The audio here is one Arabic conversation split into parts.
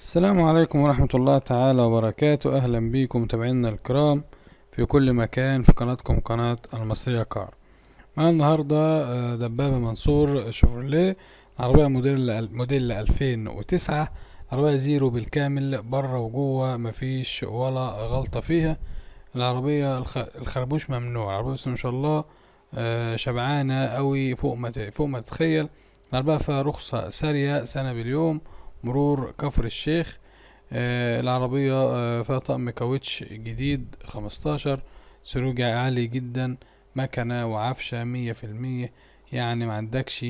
السلام عليكم ورحمة الله تعالى وبركاته. أهلا بكم متابعينا الكرام في كل مكان في قناتكم قناة المصرية كار. معنا النهاردة دبابة منصور شيفروليه، عربية موديل 2009، عربية زيرو بالكامل بره وجوه، مفيش ولا غلطة فيها. العربية الخربوش ممنوع. العربية بسم الله ما شاء الله شبعانة قوي فوق ما تتخيل. العربية فيها رخصة سارية سنة باليوم، مرور كفر الشيخ. العربية فيها طقم كاوتش جديد 15، سروج عالي جدا، مكنة وعفشة 100%. يعني معندكش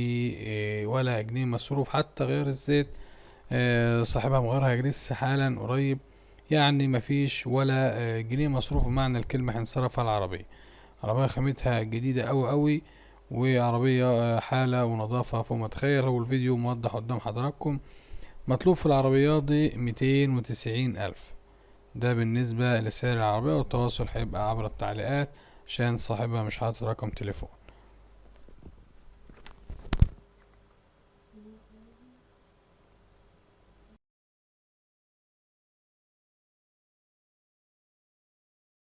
ولا جنيه مصروف حتى غير الزيت. صاحبها مغيرها لسه حالا قريب. يعني مفيش ولا جنيه مصروف بمعنى الكلمة هنصرف على العربية. عربية خامتها جديدة أوي أوي، وعربية حالة ونظافة فوق ما تخيل. هو الفيديو موضح قدام حضراتكم. مطلوب في العربيات دي 290,000. ده بالنسبة لسعر العربية، والتواصل هيبقى عبر التعليقات عشان صاحبها مش حاطط رقم تليفون.